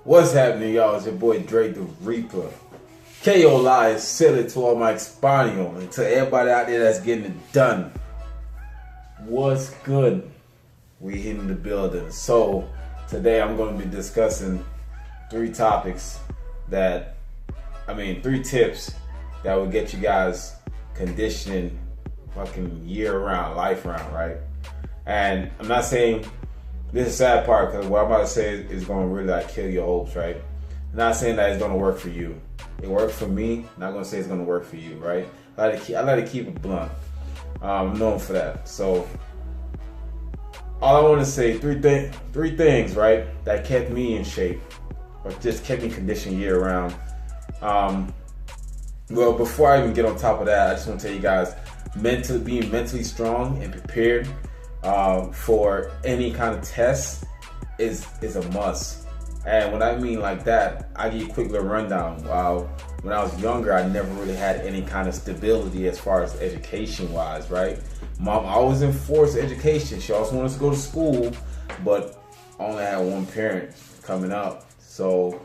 What's happening, y'all? It's your boy Drake the Reaper. KO Live silly to all my Espanol and to everybody out there that's getting it done. What's good? We hitting the building. So today I'm going to be discussing three tips that will get you guys conditioning fucking year round, life round, right? And I'm not saying this is the sad part, because what I'm about to say is going to really kill your hopes, right? I'm not saying that it's going to work for you. It worked for me. Not going to say it's going to work for you, right? I like to keep it blunt. I'm known for that. So all I want to say, three things, right, that kept me in shape, or just kept me conditioned year round. Well, before I even get on top of that, I just want to tell you guys, being mentally strong and prepared for any kind of test is a must. And when I mean like that, I give you a quick little rundown. When I was younger, I never really had any kind of stability as far as education wise, right? Mom always enforced education. She also wanted us to go to school, but only had one parent coming up. So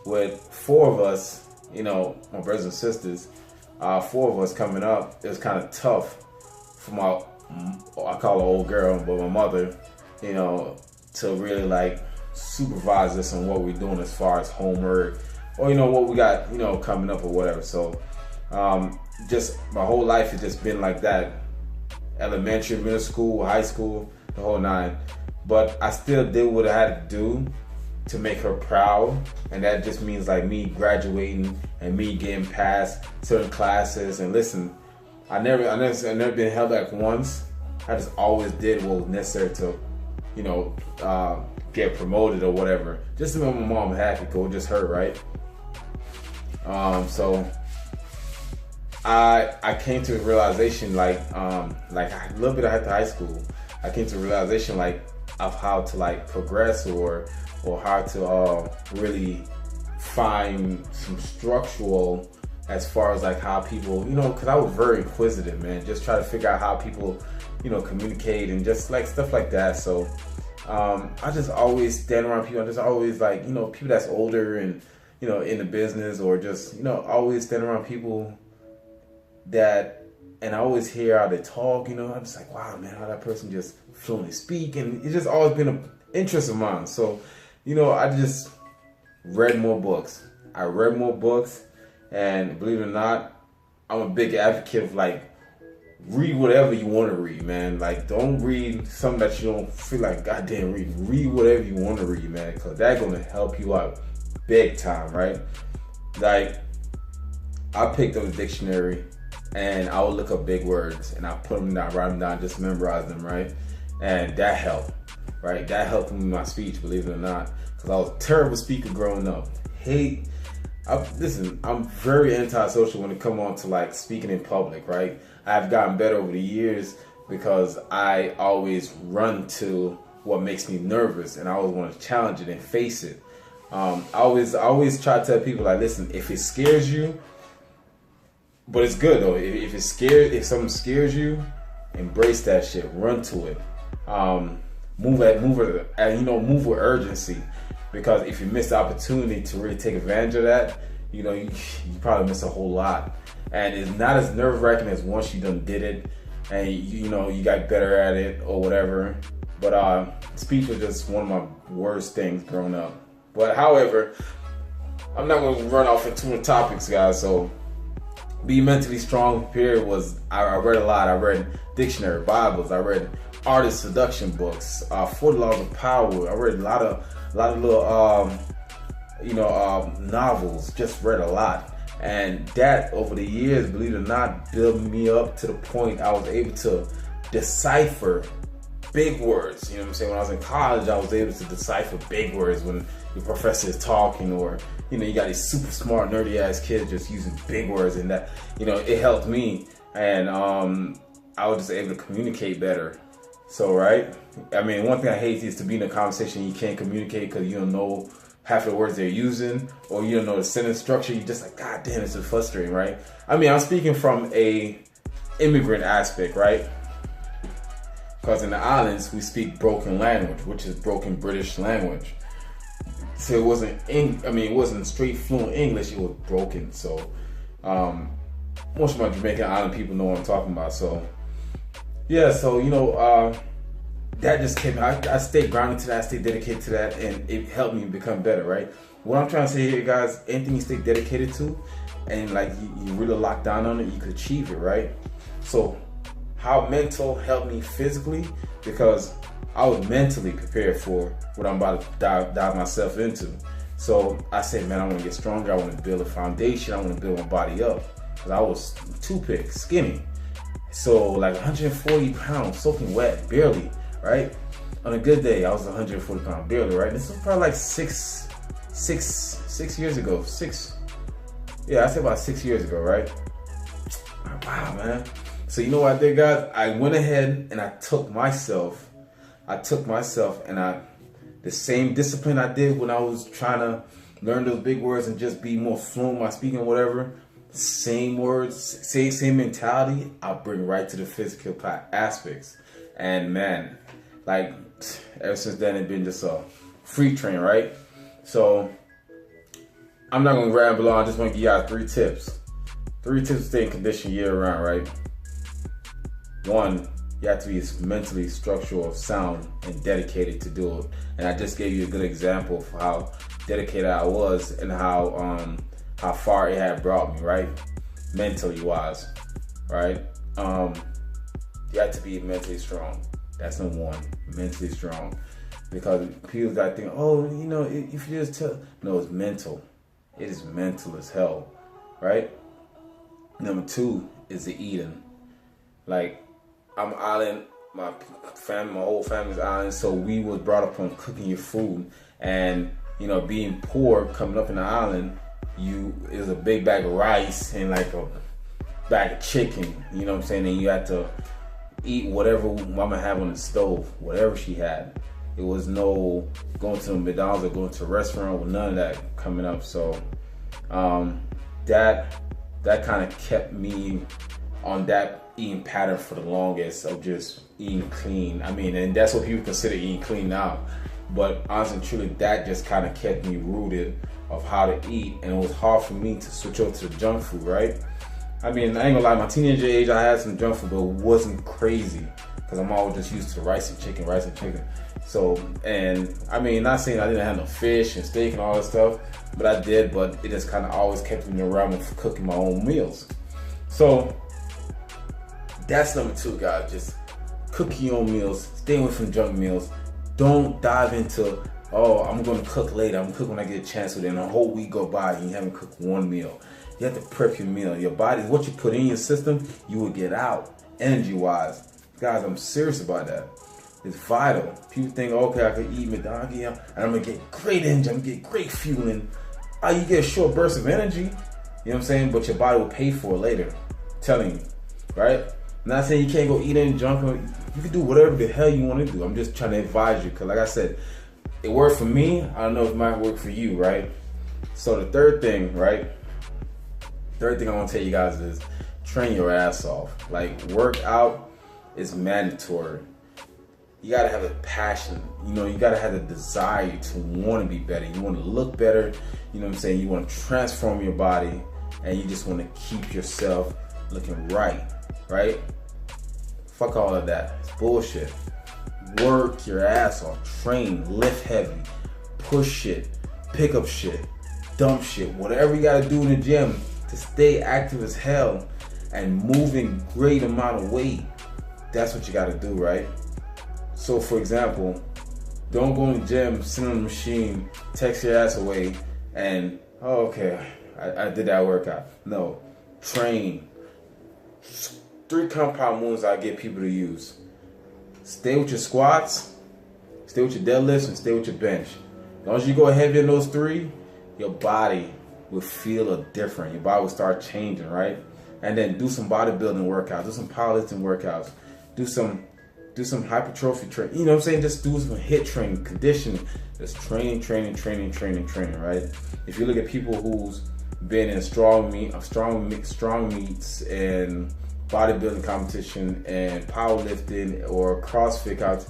with four of us, my brothers and sisters, four of us coming up, it was kind of tough for I call her old girl, but my mother, to really supervise us on what we're doing as far as homework or what we got coming up or whatever. So just my whole life has just been like that, elementary, middle school, high school, the whole nine. But I still did what I had to do to make her proud, and that just means me graduating and me getting past certain classes. And listen, I never been held back once. I just always did what was necessary to get promoted or whatever, just to make my mom happy, because it just hurt, right? So I came to a realization, a little bit after high school, I came to a realization of how to progress or how to really find some structural as far as how people, because I was very inquisitive, man, just try to figure out how people communicate and just stuff like that. So I just always stand around people. I just always people that's older and in the business, or just always stand around people that, and I always hear how they talk. I'm just wow, man, how that person just fluently speak, and it's just always been an interest of mine. So I just read more books. And believe it or not, I'm a big advocate of read whatever you want to read, man. Don't read something that you don't feel goddamn read. Read whatever you want to read, man, because that's gonna help you out big time, right? I picked up a dictionary and I would look up big words and I put them down, write them down, just memorize them, right? And that helped, right? That helped me with my speech, believe it or not, because I was a terrible speaker growing up. Listen, I'm very antisocial when it comes on to speaking in public, right? I've gotten better over the years because I always run to what makes me nervous, and I always want to challenge it and face it. I always try to tell people listen, if it scares you, but it's good though. If something scares you, embrace that shit, run to it. Move with urgency. Because if you miss the opportunity to really take advantage of that, you probably miss a whole lot. And it's not as nerve-wracking as once you done did it and you got better at it or whatever. But speech was just one of my worst things growing up. But however, I'm not going to run off into more topics, guys. So be mentally strong, prepared I read a lot. I read dictionary, Bibles. I read artist seduction books, 40 Laws of Power. I read a lot of little novels. Just read a lot, and that over the years, believe it or not, built me up to the point I was able to decipher big words. When I was in college, I was able to decipher big words when the professor is talking, or you got these super smart nerdy ass kids just using big words, and that it helped me, and I was just able to communicate better. So, right? One thing I hate is to be in a conversation you can't communicate because you don't know half the words they're using, or you don't know the sentence structure. You're just God damn, it's just frustrating, right? I'm speaking from a immigrant aspect, right? Because in the islands, we speak broken language, which is broken British language. So it wasn't it wasn't straight fluent English. It was broken. So most of my Jamaican island people know what I'm talking about. So yeah, so that just came. I stayed grounded to that. I stayed dedicated to that, and it helped me become better. Right. What I'm trying to say here, guys, anything you stay dedicated to, and like you really lock down on it, you could achieve it. Right. So how mental helped me physically, because I was mentally prepared for what I'm about to dive myself into. So I said, man, I want to get stronger. I want to build a foundation. I want to build my body up, because I was toothpick, skinny. So like 140 pounds, soaking wet, barely, right? On a good day, I was 140 pounds, barely, right? This was probably like six years ago. I say about 6 years ago, right? Wow, man. So you know what I did, guys? I went ahead and I took myself and the same discipline I did when I was trying to learn those big words and just be more fluent in my speaking or whatever. Same words, same mentality, I'll bring right to the physical aspects. And man, like ever since then, it's been just a free train, right? So I'm not gonna ramble on. I just want to give y'all 3 tips. 3 tips to stay in condition year round, right? 1, you have to be mentally structural, sound, and dedicated to do it. And I just gave you a good example of how dedicated I was and how far it had brought me, right? Mentally wise, right? You have to be mentally strong. That's number 1, mentally strong. Because people that think, oh, if you just tell, no, it's mental. It is mental as hell, right? Number 2 is the eating. Like, I'm island, my whole family's island, so we was brought up on cooking your food. And, being poor, coming up in the island, it was a big bag of rice and like a bag of chicken, you know what I'm saying? And you had to eat whatever mama had on the stove, whatever she had. It was no going to McDonald's or going to a restaurant with none of that coming up. So that kind of kept me on that eating pattern for the longest of just eating clean. And that's what people consider eating clean now. But honestly and truly, that just kind of kept me rooted of how to eat. And it was hard for me to switch over to the junk food, right? I ain't gonna lie, my teenager age, I had some junk food, but it wasn't crazy, because I'm always just used to rice and chicken. So, and not saying I didn't have no fish and steak and all that stuff, but I did, but it just kind of always kept me around with cooking my own meals. So that's number 2, guys. Just cook your own meals, stay away from junk meals. Don't dive into, oh, I'm gonna cook later, I'm gonna cook when I get a chance with it, and a whole week go by and you haven't cooked one meal. You have to prep your meal. Your body, what you put in your system, you will get out, energy-wise. Guys, I'm serious about that. It's vital. People think, okay, I could eat McDonald's and I'm gonna get great energy, I'm gonna get great fueling. You get a short burst of energy, you know what I'm saying? But your body will pay for it later. I'm telling you, right? I'm not saying you can't go eat any junk. You can do whatever the hell you want to do. I'm just trying to advise you, because like I said, it worked for me. I don't know if it might work for you, right? So the third thing I want to tell you guys is train your ass off. Like, work out is mandatory. You gotta have a passion. You gotta have the desire to want to be better. You want to look better. You know what I'm saying? You want to transform your body, and you just want to keep yourself looking right? Fuck all of that. It's bullshit. Work your ass off. Train, lift heavy, push shit, pick up shit, dump shit, whatever you gotta do in the gym to stay active as hell and moving great amount of weight. That's what you gotta do, right? So for example, don't go in the gym, sit on the machine, text your ass away, and I did that workout. No, train. 3 compound moves I get people to use. Stay with your squats, stay with your deadlifts, and stay with your bench. As long as you go heavy in those 3, your body will feel different. Your body will start changing, right? And then do some bodybuilding workouts, do some powerlifting workouts, do some hypertrophy training. You know what I'm saying? Just do some HIIT training, conditioning. Just training, right? If you look at people who's been in strong meets and bodybuilding competition and powerlifting or CrossFit outs,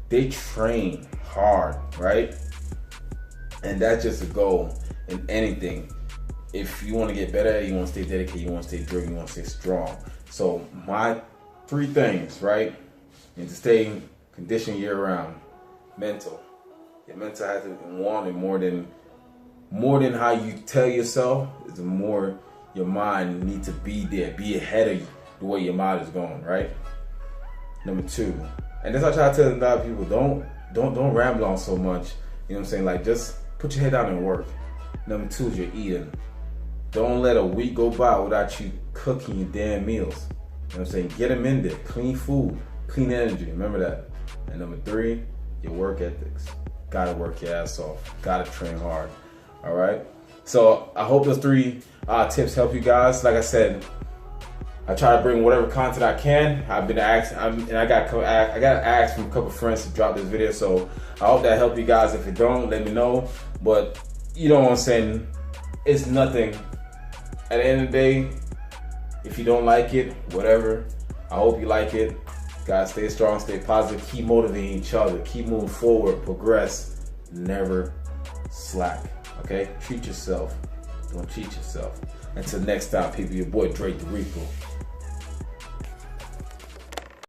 they train hard, right? And that's just a goal in anything. If you want to get better, you want to stay dedicated, you want to stay driven, you want to stay strong. So my 3 things, right? And to stay conditioned year round. Mental. Your mental has to want it more than how you tell yourself. It's more your mind need to be there, be ahead of you, the way your mind is going, right? Number 2, and that's what I try to tell a lot of people: don't ramble on so much. You know what I'm saying? Like, just put your head down and work. Number 2 is your eating. Don't let a week go by without you cooking your damn meals. You know what I'm saying? Get them in there. Clean food, clean energy. Remember that. And number 3, your work ethics. Gotta work your ass off. Gotta train hard. All right. So I hope those 3 tips help you guys. Like I said, I try to bring whatever content I can. I've been asked, and I got asked from a couple friends to drop this video. So I hope that helped you guys. If it don't, let me know. But you know what I'm saying? It's nothing. At the end of the day, if you don't like it, whatever. I hope you like it. Guys, stay strong, stay positive, keep motivating each other, keep moving forward, progress, never slack. Okay? Treat yourself. Don't cheat yourself. Until next time, people, your boy Drake the Repo.